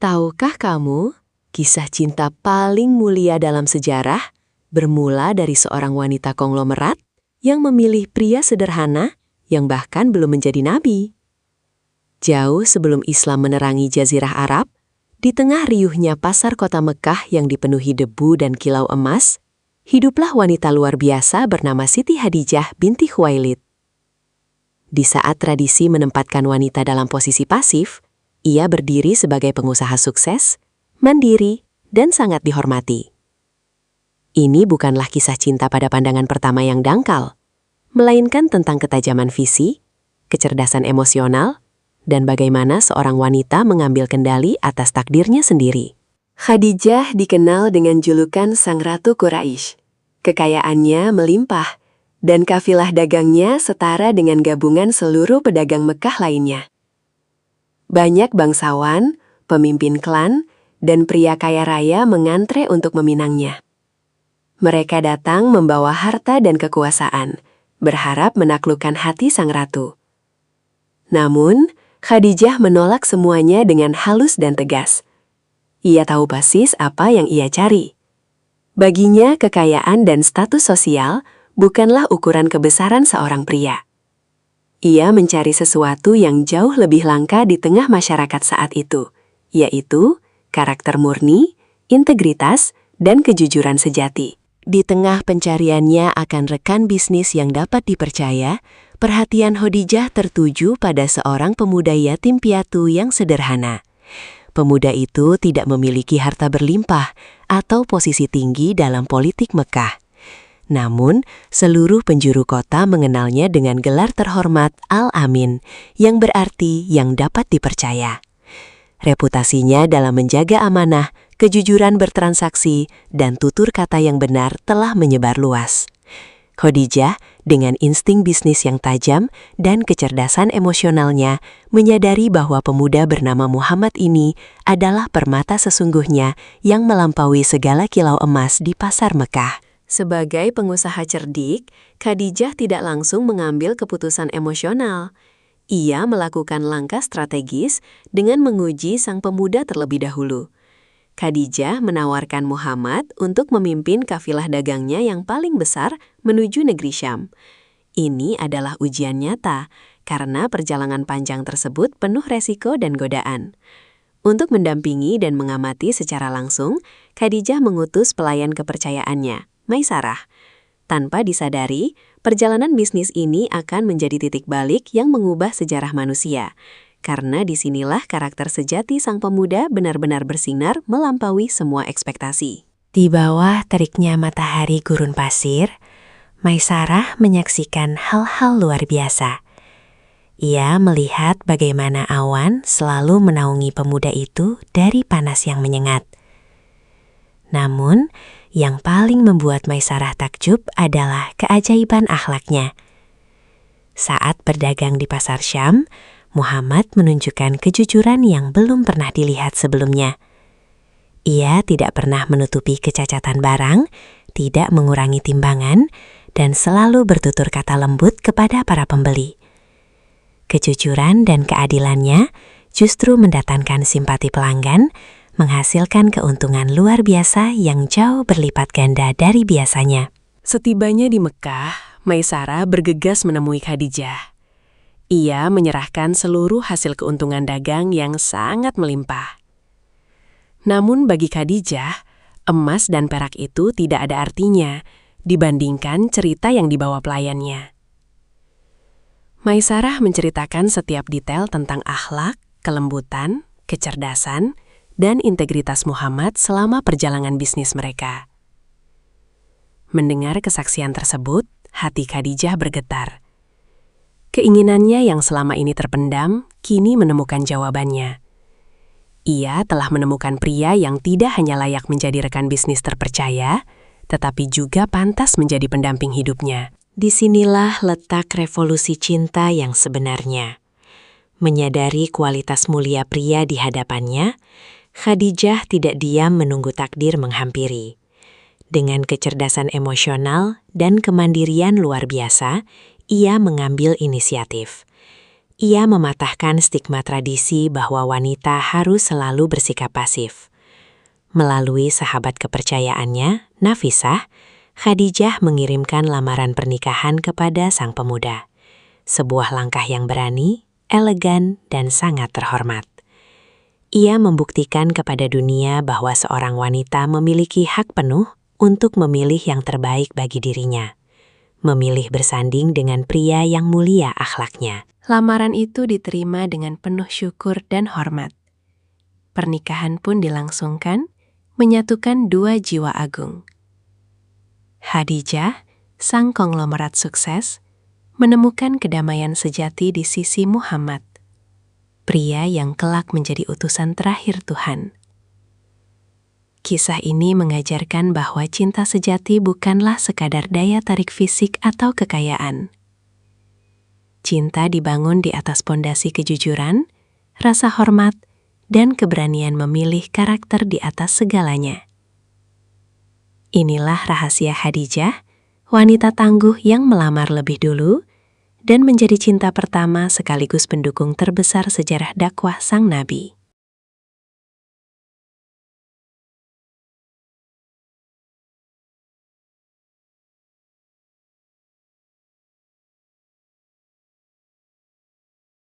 Tahukah kamu, kisah cinta paling mulia dalam sejarah bermula dari seorang wanita konglomerat yang memilih pria sederhana yang bahkan belum menjadi nabi. Jauh sebelum Islam menerangi Jazirah Arab, di tengah riuhnya pasar kota Mekah yang dipenuhi debu dan kilau emas, hiduplah wanita luar biasa bernama Siti Hadijah binti Khuwailid. Di saat tradisi menempatkan wanita dalam posisi pasif, ia berdiri sebagai pengusaha sukses, mandiri, dan sangat dihormati. Ini bukanlah kisah cinta pada pandangan pertama yang dangkal, melainkan tentang ketajaman visi, kecerdasan emosional, dan bagaimana seorang wanita mengambil kendali atas takdirnya sendiri. Khadijah dikenal dengan julukan Sang Ratu Quraisy. Kekayaannya melimpah, dan kafilah dagangnya setara dengan gabungan seluruh pedagang Mekah lainnya. Banyak bangsawan, pemimpin klan, dan pria kaya raya mengantre untuk meminangnya. Mereka datang membawa harta dan kekuasaan, berharap menaklukkan hati sang ratu. Namun, Khadijah menolak semuanya dengan halus dan tegas. Ia tahu persis apa yang ia cari. Baginya, kekayaan dan status sosial bukanlah ukuran kebesaran seorang pria. Ia mencari sesuatu yang jauh lebih langka di tengah masyarakat saat itu, yaitu karakter murni, integritas, dan kejujuran sejati. Di tengah pencariannya akan rekan bisnis yang dapat dipercaya, perhatian Khadijah tertuju pada seorang pemuda yatim piatu yang sederhana. Pemuda itu tidak memiliki harta berlimpah atau posisi tinggi dalam politik Mekah. Namun, seluruh penjuru kota mengenalnya dengan gelar terhormat Al-Amin, yang berarti yang dapat dipercaya. Reputasinya dalam menjaga amanah, kejujuran bertransaksi, dan tutur kata yang benar telah menyebar luas. Khadijah, dengan insting bisnis yang tajam dan kecerdasan emosionalnya, menyadari bahwa pemuda bernama Muhammad ini adalah permata sesungguhnya yang melampaui segala kilau emas di pasar Mekah. Sebagai pengusaha cerdik, Khadijah tidak langsung mengambil keputusan emosional. Ia melakukan langkah strategis dengan menguji sang pemuda terlebih dahulu. Khadijah menawarkan Muhammad untuk memimpin kafilah dagangnya yang paling besar menuju negeri Syam. Ini adalah ujian nyata, karena perjalanan panjang tersebut penuh resiko dan godaan. Untuk mendampingi dan mengamati secara langsung, Khadijah mengutus pelayan kepercayaannya, Maisarah. Tanpa disadari, perjalanan bisnis ini akan menjadi titik balik yang mengubah sejarah manusia. Karena disinilah karakter sejati sang pemuda benar-benar bersinar melampaui semua ekspektasi. Di bawah teriknya matahari gurun pasir, Maisarah menyaksikan hal-hal luar biasa. Ia melihat bagaimana awan selalu menaungi pemuda itu dari panas yang menyengat. Namun, yang paling membuat Maisarah takjub adalah keajaiban akhlaknya. Saat berdagang di pasar Syam, Muhammad menunjukkan kejujuran yang belum pernah dilihat sebelumnya. Ia tidak pernah menutupi kecacatan barang, tidak mengurangi timbangan, dan selalu bertutur kata lembut kepada para pembeli. Kejujuran dan keadilannya justru mendatangkan simpati pelanggan, menghasilkan keuntungan luar biasa yang jauh berlipat ganda dari biasanya. Setibanya di Mekah, Maisarah bergegas menemui Khadijah. Ia menyerahkan seluruh hasil keuntungan dagang yang sangat melimpah. Namun bagi Khadijah, emas dan perak itu tidak ada artinya dibandingkan cerita yang dibawa pelayannya. Maisarah menceritakan setiap detail tentang akhlak, kelembutan, kecerdasan, dan integritas Muhammad selama perjalanan bisnis mereka. Mendengar kesaksian tersebut, hati Khadijah bergetar. Keinginannya yang selama ini terpendam, kini menemukan jawabannya. Ia telah menemukan pria yang tidak hanya layak menjadi rekan bisnis terpercaya, tetapi juga pantas menjadi pendamping hidupnya. Disinilah letak revolusi cinta yang sebenarnya. Menyadari kualitas mulia pria di hadapannya, Khadijah tidak diam menunggu takdir menghampiri. Dengan kecerdasan emosional dan kemandirian luar biasa, ia mengambil inisiatif. Ia mematahkan stigma tradisi bahwa wanita harus selalu bersikap pasif. Melalui sahabat kepercayaannya, Nafisah, Khadijah mengirimkan lamaran pernikahan kepada sang pemuda. Sebuah langkah yang berani, elegan, dan sangat terhormat. Ia membuktikan kepada dunia bahwa seorang wanita memiliki hak penuh untuk memilih yang terbaik bagi dirinya. Memilih bersanding dengan pria yang mulia akhlaknya. Lamaran itu diterima dengan penuh syukur dan hormat. Pernikahan pun dilangsungkan, menyatukan dua jiwa agung. Khadijah, sang konglomerat sukses, menemukan kedamaian sejati di sisi Muhammad, pria yang kelak menjadi utusan terakhir Tuhan. Kisah ini mengajarkan bahwa cinta sejati bukanlah sekadar daya tarik fisik atau kekayaan. Cinta dibangun di atas pondasi kejujuran, rasa hormat, dan keberanian memilih karakter di atas segalanya. Inilah rahasia Khadijah, wanita tangguh yang melamar lebih dulu dan menjadi cinta pertama sekaligus pendukung terbesar sejarah dakwah sang nabi.